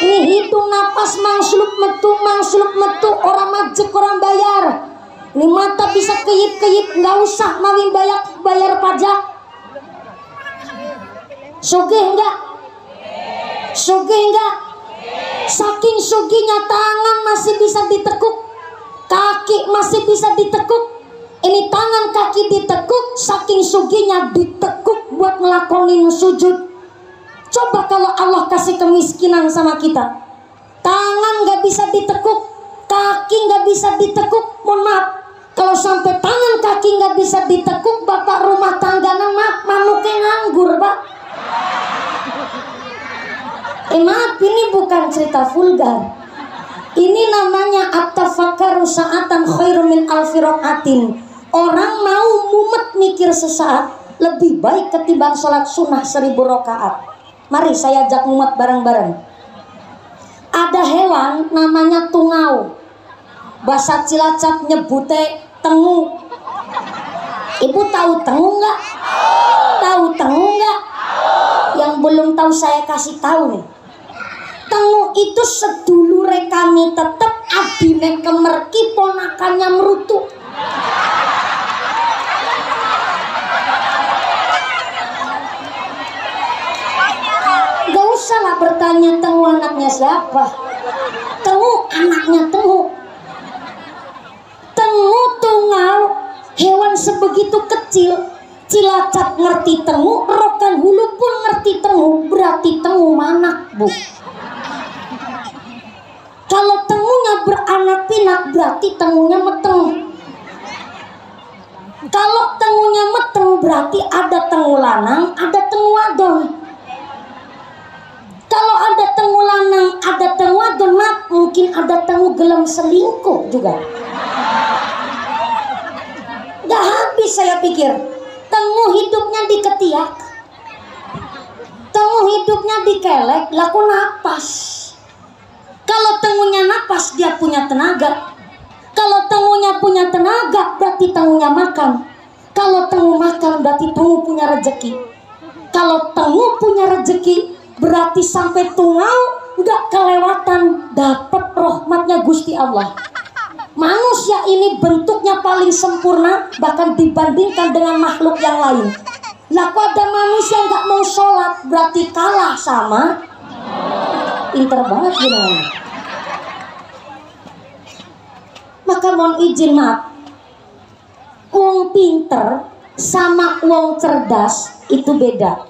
Ini hitung napas mangsluk metu orang majek orang bayar. Ini mata bisa keyip-keyip nggak usah mawin bayar pajak. Sugih enggak? Saking sugihnya tangan masih bisa ditekuk, kaki masih bisa ditekuk. Ini tangan kaki ditekuk, saking sugihnya ditekuk buat ngelakonin sujud. Coba kalau Allah kasih kemiskinan sama kita, tangan gak bisa ditekuk, kaki gak bisa ditekuk. Mohon maaf, kalau sampai tangan kaki gak bisa ditekuk, bapak rumah tangga maaf manuknya nganggur pak. Maaf, ini bukan cerita vulgar. Ini namanya at-tafakkaru sa'atan khairum min alfi rakaatin. Orang mau mumet mikir sesaat lebih baik ketimbang sholat sunnah 1000 rakaat. Mari saya ajak mumet bareng-bareng. Ada hewan namanya tungau. Bahasa Cilacap nyebute tengu. Ibu tahu tengu nggak? Tahu tengu nggak? Yang belum tahu saya kasih tahu nih. Tengu itu sedulure kami tetep adine kemerki ponakannya merutu. Gak usah lah bertanya tengu anaknya siapa. Tengu anaknya tengu. Tengu tungau hewan sebegitu kecil. Cilacap ngerti tengu, Rokan Hulu pun ngerti tengu. Berarti tengu manak bu. Kalau tengunya beranak pinak berarti tengunya meteng. Kalau tengunya meteng berarti ada tengu lanang, ada tengu wadon. Kalau ada tengu lanang, ada tengu wadon, mungkin ada tengu gelem selingkuh juga. Gak habis saya pikir. Tengu hidupnya di ketiak, tengu hidupnya di kelek, laku napas. Kalau tengunya napas dia punya tenaga. Kalau tengunya punya tenaga berarti tengunya makan. Kalau tengu makan berarti tengu punya rezeki. Kalau tengu punya rezeki berarti sampai tungau nggak kelewatan dapat rahmatnya Gusti Allah. Manusia ini bentuknya paling sempurna bahkan dibandingkan dengan makhluk yang lain. Laku ada manusia nggak mau sholat berarti kalah sama. Pinter banget gimana? Maka mohon izin maaf, wong pinter sama wong cerdas itu beda.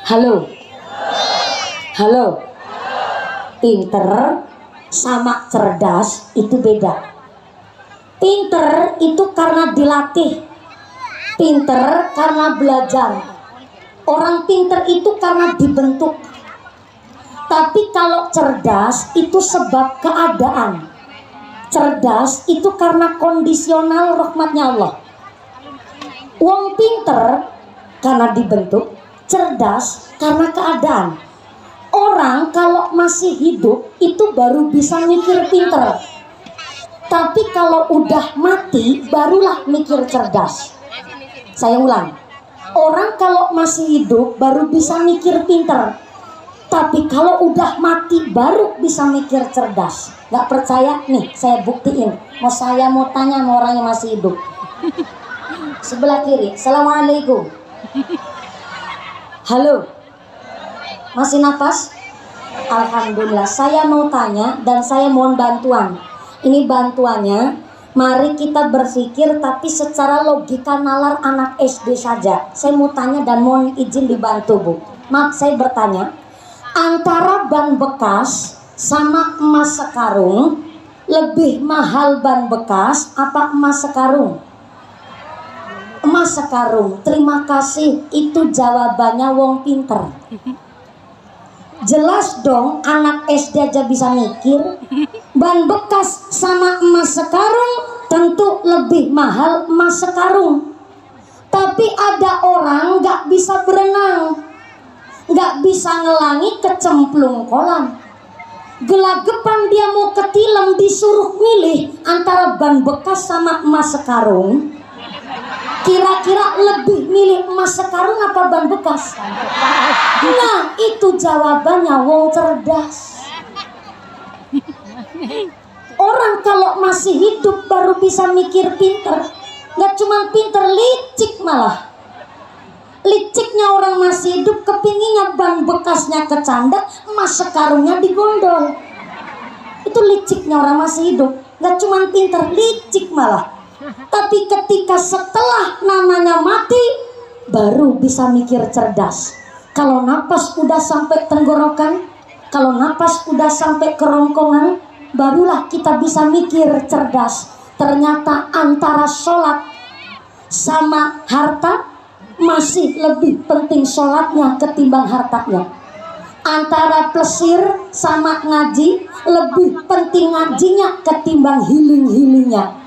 Halo, pinter sama cerdas itu beda. Pinter itu karena dilatih, pinter karena belajar. Orang pinter itu karena dibentuk. Tapi kalau cerdas itu sebab keadaan. Cerdas itu karena kondisional rahmatnya Allah. Wong pinter karena dibentuk, cerdas karena keadaan. Orang kalau masih hidup itu baru bisa mikir pinter. Tapi kalau udah mati barulah mikir cerdas. Saya ulang. Orang kalau masih hidup baru bisa mikir pinter. Tapi kalau udah mati baru bisa mikir cerdas. Gak percaya? Nih saya buktiin. Saya mau tanya sama orang yang masih hidup. Sebelah kiri. Assalamualaikum. Halo. Masih nafas? Alhamdulillah. Saya mau tanya dan saya mohon bantuan. Ini bantuannya. Mari kita berpikir tapi secara logika nalar anak SD saja. Saya mau tanya dan mohon izin dibantu bu. Maaf saya bertanya. Antara ban bekas sama emas sekarung, lebih mahal ban bekas apa emas sekarung? Emas sekarung. Terima kasih, itu jawabannya wong pinter. Jelas dong anak SD aja bisa mikir. Ban bekas sama emas sekarung tentu lebih mahal emas sekarung. Tapi ada orang gak bisa berenang, nggak bisa ngelangi kecemplung kolam. Gelagapan dia mau ketilam disuruh milih antara ban bekas sama emas sekarung. Kira-kira lebih milih emas sekarung apa ban bekas? Nah itu jawabannya wong cerdas. Orang kalau masih hidup baru bisa mikir pinter. Gak cuma pinter, licik malah. Liciknya orang masih hidup, kepinginnya ban bekasnya kecandak, emas sekarungnya digondol. Itu liciknya orang masih hidup. Gak cuma pinter, licik malah. Tapi ketika setelah namanya mati, baru bisa mikir cerdas. Kalau napas udah sampai tenggorokan, kalau napas udah sampai kerongkongan, barulah kita bisa mikir cerdas. Ternyata antara sholat sama harta, masih lebih penting sholatnya ketimbang hartanya. Antara plesir sama ngaji, lebih penting ngajinya ketimbang healing-healingnya.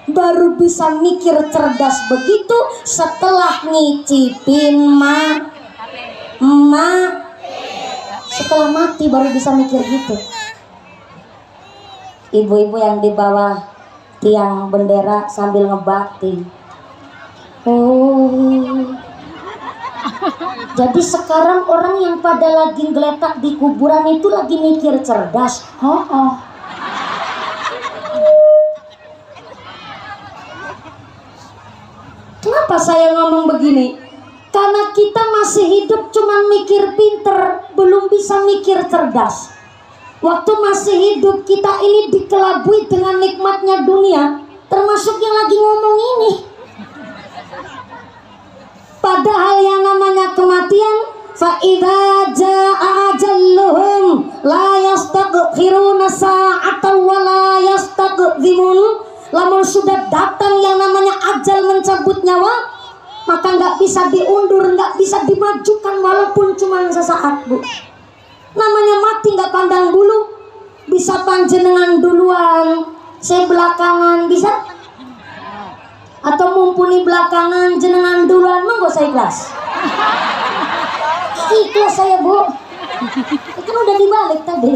Baru bisa mikir cerdas begitu setelah ngicipin setelah mati baru bisa mikir gitu. Ibu-ibu yang di bawah tiang bendera sambil ngebatin. Oh, jadi sekarang orang yang pada lagi geletak di kuburan itu lagi mikir cerdas. Kenapa saya ngomong begini? Karena kita masih hidup cuma mikir pinter, belum bisa mikir cerdas. Waktu masih hidup kita ini dikelabui dengan nikmatnya dunia, termasuk yang lagi ngomong ini. Padahal yang namanya kematian, fa idza jaa ajalluhum la yastaghfiruna sa'atan wa la yastaqdimun. Lamun sudah datang yang namanya ajal mencabut nyawa, maka nggak bisa diundur, nggak bisa dimajukan walaupun cuma sesaat, Bu. Namanya mati nggak pandang bulu. Bisa panjenengan duluan, saya belakangan, bisa? Atau mumpuni belakangan, jenengan duluan, monggo saya ikhlas. Ikhlas saya, Bu. Itu kan udah dibalik tadi.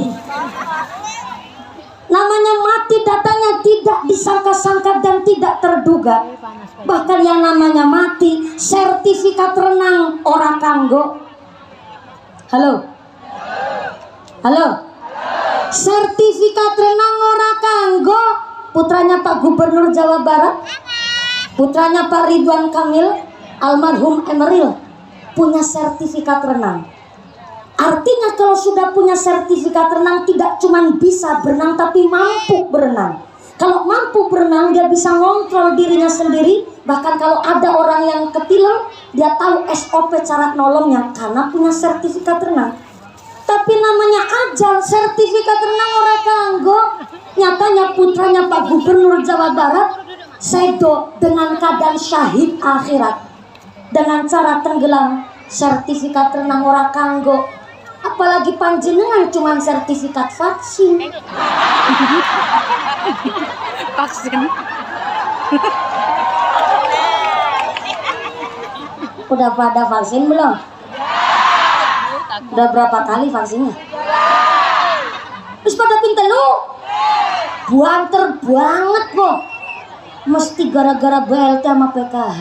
Namanya mati datangnya tidak disangka-sangka dan tidak terduga. Bahkan yang namanya mati, sertifikat renang ora kanggo. Halo? Halo? Sertifikat renang ora kanggo. Putranya Pak Gubernur Jawa Barat, putranya Pak Ridwan Kamil, almarhum Emeril, punya sertifikat renang. Artinya kalau sudah punya sertifikat renang, tidak cuma bisa berenang tapi mampu berenang. Kalau mampu berenang, dia bisa ngontrol dirinya sendiri. Bahkan kalau ada orang yang ketilang, dia tahu SOP cara nolongnya karena punya sertifikat renang. Tapi namanya ajal, sertifikat renang orang kanggo. Nyatanya putranya Pak Gubernur Jawa Barat sedo dengan keadaan syahid akhirat dengan cara tenggelam, sertifikat renang orang kanggo. Apalagi panjenengan cuman sertifikat vaksin. Vaksin. Udah pada vaksin belum? Udah berapa kali vaksinnya? Terus pada pinter lu? Buanter banget kok. Mesti gara-gara BLT sama PKH.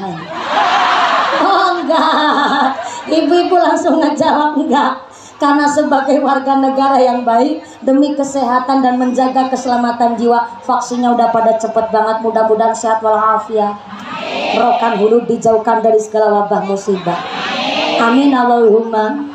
Oh enggak. Ibu-ibu langsung ngejawab enggak. Karena sebagai warga negara yang baik, demi kesehatan dan menjaga keselamatan jiwa, vaksinnya udah pada cepet banget. Mudah-mudahan sehat walafiat. Rokan hulu dijauhkan dari segala wabah musibah. Amin Allahumma.